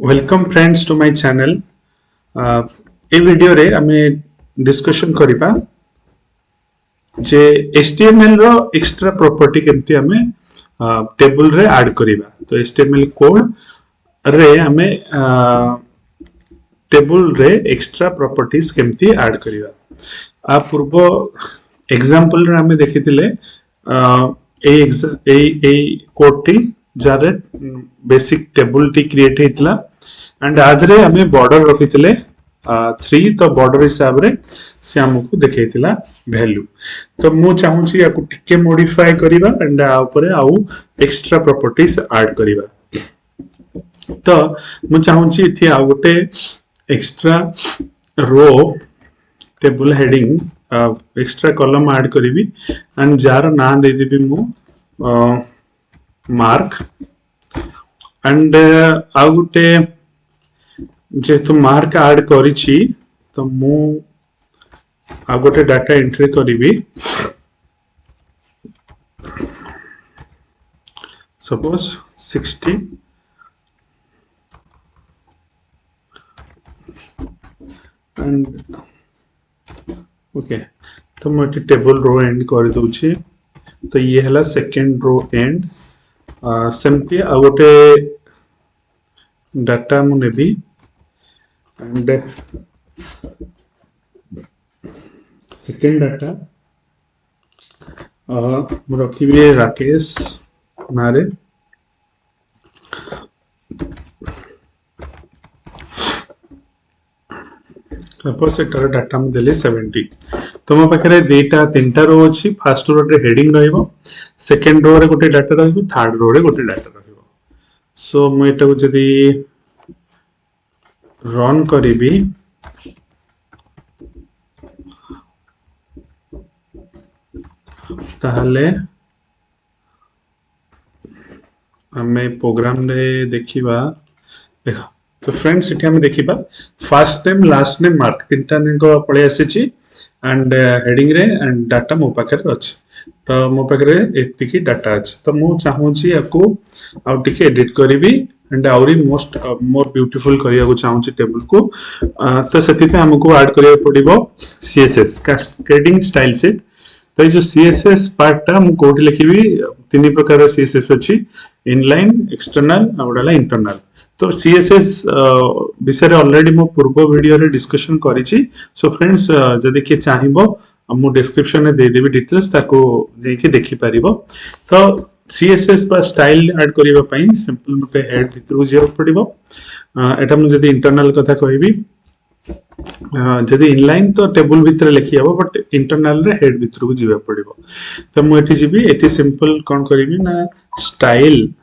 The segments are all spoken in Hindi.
Welcome friends to my channel. ए वीडियो रे आमे डिस्कशन करिबा जे एचटीएमएल रो एक्स्ट्रा प्रॉपर्टी केमती आमे टेबल रे ऐड करिबा। तो एचटीएमएल कोड रे आमे टेबल रे एक्स्ट्रा प्रॉपर्टीज केमती ऐड करिबा। आ पूर्व एग्जांपल रे आमे देखिथिले ए कोड टी जारे बेसिक टेबल टी क्रिएट हेतला एंड आधरे हमें बॉर्डर रखिथिले 3 तो बॉर्डर हिसाब रे से हमको देखैतिला वैल्यू। तो मु चाहूची याकू टिके मॉडिफाई करिबा एंड आ ऊपर आउ एक्स्ट्रा प्रॉपर्टीज ऐड करिबा। तो मु चाहूची इथि आ गोटे extra row table heading extra column add करिवि एंड जार ना दे देबी मु मार्क एंड आ गोटे जेतु मार्क ऐड करिछि तो मु आ गोटे डाटा एंट्री करिवि। सपोज 60 एंड ओके तो मैं टेबल रो एंड कर दूची। तो ये हला सेकंड रो एंड सेमती आ गोटे डाटा मु नेबी एंड सेकंड डाटा मु रखिबी राकेश नारे सेटर डाटा मु देले 70। तो मो पाखरे देटा तीनटा रो अछि। फर्स्ट रो रे हेडिंग रहइबो, सेकंड रो रे गोटे डाटा रहइबो, थर्ड रो रे गोटे डाटा रहइबो। सो मु एटा को जदी रन करिबी ताहले हमें प्रोग्राम रे देखिबा। देखो तो फ्रेंड्स इथे हमें देखिबा first name last name mark तीनटा नेको पळे आसीची एंड हेडिंग रे एंड डाटा मो पाखरे अछि। तो मो पाखरे एतिकी डाटा अछि। तो मु चाहूची याकू आ टिके एडिट करिवि एंड आउरी मोर ब्यूटीफुल करिया को चाहूची टेबल को। तो सेति पे हमको ऐड करिया पड़िबो सीएसएस कैस्केडिंग स्टाइल शीट। तो जो सीएसएस पार्ट टा मु कोड लिखिबी तीन प्रकार सीएसएस अछि, इनलाइन, एक्सटर्नल आउडला इंटरनल। तो सीएसएस विषय ऑलरेडी मो पूर्व वीडियो रे डिस्कशन करिछि। सो फ्रेंड्स जदि के चाहिबो मु डिस्क्रिप्शन में दे देबी डिटेल्स ताको जेकी देखि परिबो। तो सीएसएस बा स्टाइल ऐड करिबा पई सिंपल मते हेड भितरु जेउ पड़िबो। एटा मु जदि इंटरनल कथा कहबी जदि इनलाइन तो टेबल भीतर लिखि हबो बट इंटरनल रे हेड भीतर को जीवा पड़िबो। तो मु एठी जीबी एठी सिंपल कोन करिबी ना स्टाइल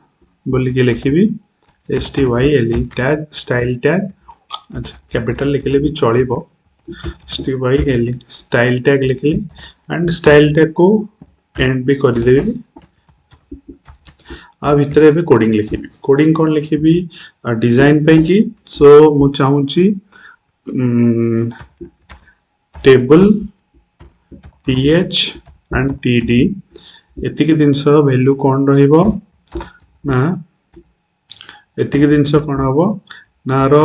बोली के लिखिबी style टैग स्टाइल टैग। अच्छा कैपिटल लिखले भी चलिबो style स्टाइल टैग लिखली एंड स्टाइल टैग को एंड भी कर देबी। आ भीतर एबे कोडिंग लिखिबी। कोडिंग कोन लिखिबी डिजाइन पे की। सो मु चाहूची टेबल th एंड td एतिके दिनस वैल्यू कोन रहिबो ना एतिके दिनस कोन हबो ना रो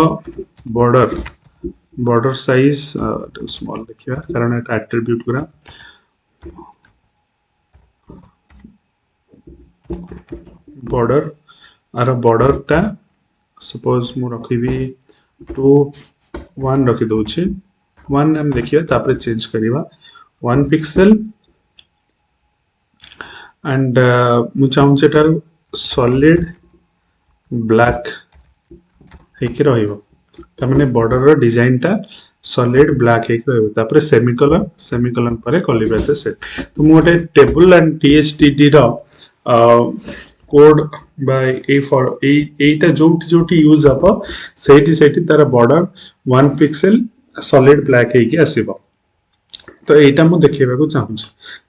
बॉर्डर साइज स्मॉल देखिबा कारण एटा एट्रिब्यूट गुरा बॉर्डर आर बॉर्डर टा सपोज मु रखिबी 2 1 रखि दउछि। 1 हम देखिए तापर चेंज करिवा 1 पिक्सेल एंड मु चाहूँ सेटा सॉलिड ब्लैक हेके रहिबो। त माने बॉर्डर रो डिजाइन टा सॉलिड ब्लैक हेके रहिबो। तापर सेमीकोलन परे कलिबा से सेट। तो मु ओटे टेबल एंड thtd रो कोड बाय ए फॉर एटा जोटी यूज हबो सेठी तार बॉर्डर 1 पिक्सेल सॉलिड ब्लैक हेके आसीबो। तो एटा मु देखिबा को चाहूँ।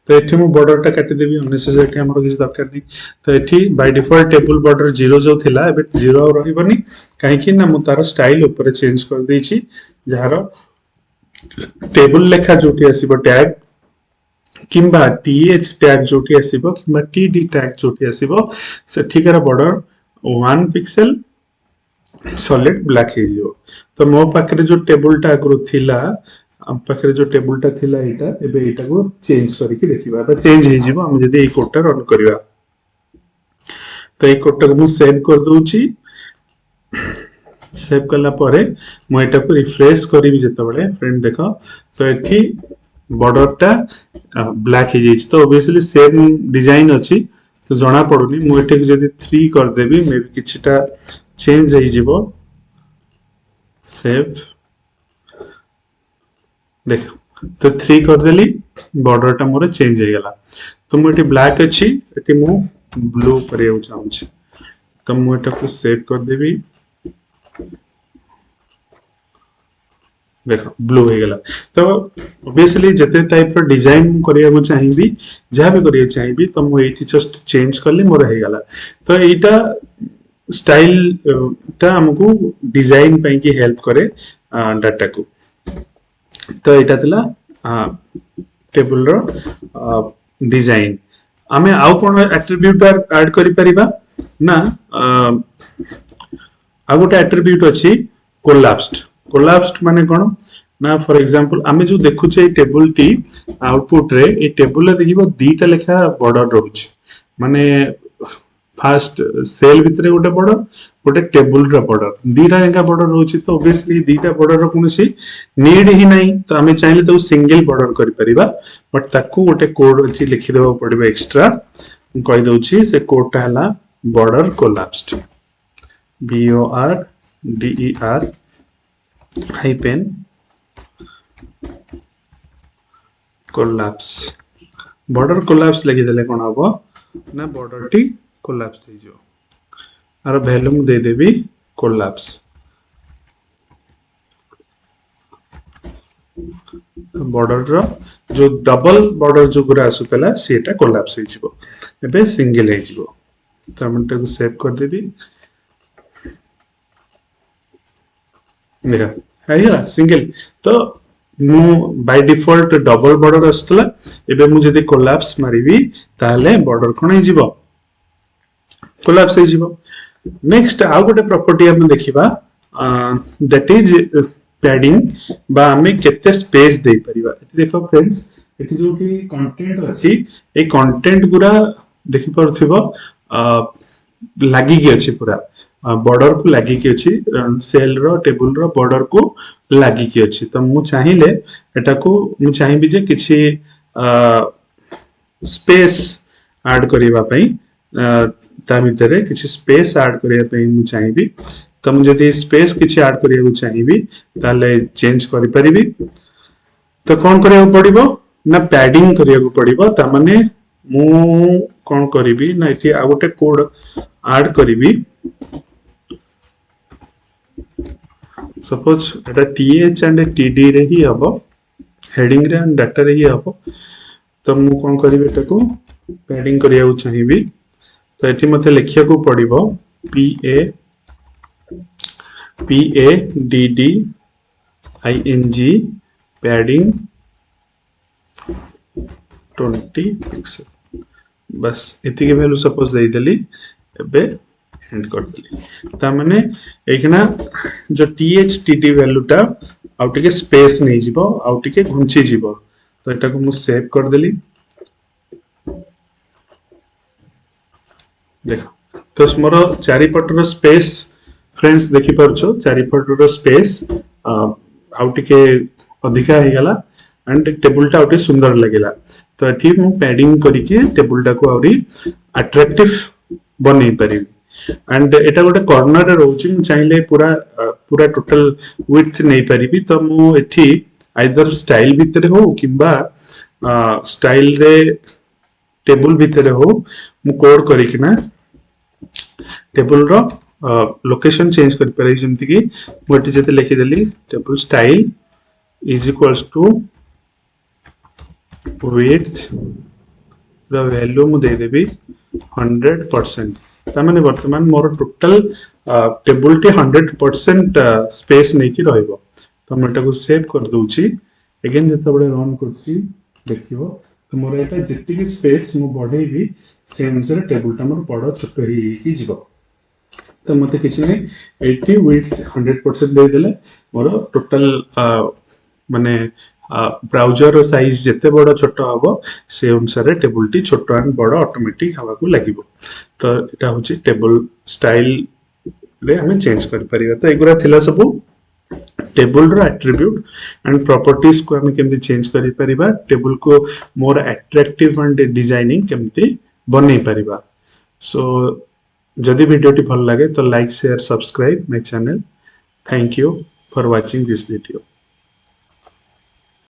तो एठी मु बॉर्डर टा काटि देबी अननेसेसरी हमरो किछ दरकार नै। तो एठी बाय डिफॉल्ट टेबल बॉर्डर 0 जो थिला एबे 0 रहिबनी काहे कि ना मु तार स्टाइल ऊपर चेंज कर देछि जहार टेबल लेखा जोटी आसीबो टैग किंबा th टैग जोटी आसीबो किंबा td टैग जोटी आसीबो सेठिकार बॉर्डर 1 पिक्सेल सॉलिड ब्लैक हे जिवो तो मो पाखरे जो टेबल टा आगु थिला हम पाखरे जो टेबल टा थिला एटा एबे एटा को चेंज करके देखिबा बा चेंज हे जिवो हम जदी ए कोड टा रन करिवा तो ए कोड टा को सेव कर दूची सेव कला परे मु एटा को रिफ्रेश करिवि जतबेले फ्रेंड देखो तो एठी बॉर्डर टा ब्लैक हे जाइछ तो ऑब्वियसली सेम डिजाइन अछि तो जना पड़ुनी मु एटा जदी 3 कर देबी मे भी किछटा चेंज हे जिवो सेव देख तो 3 कर देली बॉर्डर टा मोर चेंज हे गला तो मु एटी ब्लैक अछि एटी मु ब्लू करिया चाहू छी तो मु एटा को सेव कर देबी देखो ब्लू हो गला तो ऑब्वियसली जते टाइप रो डिजाइन करिया को चाहिबी जहा भी करिया चाहिबी तो मु एठी जस्ट चेंज करले मोर हे गला तो एटा स्टाइल ता हमको डिजाइन पई की हेल्प करे डाटा को तो एटा थिला टेबल रो डिजाइन आमे आउ कोन एट्रिब्यूट ऐड करि परिबा ना आ गोटे एट्रिब्यूट अछि कोलैप्स्ड कोलैप्स्ड माने कोन ना फॉर एग्जांपल आमे जो देखुचे टेबल टी आउटपुट रे ए टेबल रे देखिबो दीटा लेखा बॉर्डर रहउछ माने फास्ट सेल भितरे गोटे बॉर्डर गोटे टेबल रो बॉर्डर दीटा लेखा बॉर्डर रहउछ तो ऑब्वियसली दीटा बॉर्डर रो कोनसी नीड ही नाही तो आमे चाहिले तो सिंगल बॉर्डर करि परिबा बट ताकू गोटे कोड अछि लिखि देबो पड़िबो एक्स्ट्रा कहि दउछि से कोड टा हला border collapsed BORDER hyphen collapse border collapse लगी देले कोन हबो ना बॉर्डर टी कोलैप्स हो जो आर वैल्यू मु दे देबी कोलैप्स बॉर्डर रो जो डबल बॉर्डर जो गुरा आसुतला सेटा कोलैप्स हो जिवो एबे सिंगल हो जिवो तो हम को सेव कर देबी देखा है सिंगल तो मु बाय डिफॉल्ट डबल बॉर्डर आसुतला एबे मु जदी कोलैप्स मारिबी ताले बॉर्डर कोन हे जिवो कोलैप्स हे जिवो नेक्स्ट आ गोटे प्रॉपर्टी हम देखिबा दैट इज पैडिंग बा हमें केते स्पेस दे परिबा देखो फ्रेंड्स एठी जो कि कंटेंट अछि ए कंटेंट पूरा देखि परथिबो लागी के अछि पूरा बॉर्डर को लागी के अछि सेल रो टेबल रो बॉर्डर को लागी के अछि तो मु चाहिले एटा को मु चाहिबी जे किछि स्पेस ऐड करिवा पई ता भितरे किछि स्पेस ऐड करिया पई मु चाहिबी तो मु जदी स्पेस किछि ऐड करिया को चाहिबी ताले चेंज करि परिबी तो कोन करिया पड़िबो ना पैडिंग करिया को पड़िबो ता माने मु कोन करिबी ना एठी आ गोटे code add करिबी suppose Etah TH and TD रे ही हबो हेडिंग रे एंड डाटा रे ही हबो तो मु कोन करिबी एटा को पैडिंग करिया को चाहिबी तो एठी मते लिखिया को पड़िबो PADDING पैडिंग 20 पिक्सल बस इति के वैल्यू सपोज दे देली एबे एंड कर देली ता माने एखना जो THTT वैल्यू टा आउट के स्पेस नहीं जिवो आउट के घुंची जिवो तो एटा को मु सेव कर देली देखो तो मोर चारि पटर स्पेस फ्रेंड्स देखि परछो चारि पटर स्पेस आउट के अधिका हे गला एंड टेबल टा आउट सुंदर लगेला तो एठी मु पैडिंग करिके टेबल टा को आउरी अट्रैक्टिव बनै पारि एंड एटा गोटे कॉर्नर रे रहउची मु चाहिले पूरा पूरा टोटल विड्थ नै परिबी तो मु एठी आइदर स्टाइल भितरे हो किबा स्टाइल रे टेबल भितरे हो मु कोड करिकिना टेबल रो लोकेशन चेंज कर पारे जेमति कि मोटी जते लिखि देली table style is equals to width रो वैल्यू मु दे देबी 100% ता माने वर्तमान मोर टोटल टेबल टी 100% स्पेस नै कि रहइबो तो हम एटा को सेव कर दोउची अगेन जते बडे रन करछी देखिबो तो मोर एटा जति की स्पेस मु बढ़ेबी सेम अनुसार टेबल ता मोर बड़ छोट ही जिवो तो मते किछि नै 80 विड्थ 100% दे देले मोर टोटल माने ब्राउजर साइज जेते बड़ छोट हबो से अनुसार टेबल टी छोट एंड बड़ ऑटोमेटिक हवा को लागिवो। तो एटा होची टेबल स्टाइल रे हमें चेंज कर परिबा। तो एगुरा थिला सब table row attribute and properties को हमें केमती चेंज करि परिबा, टेबल को मोर अट्रैक्टिव एंड डिजाइनिंग केमती बनै परिबा। सो जदि वीडियो भल लगे तो like share subscribe my channel. Thank you for watching this video.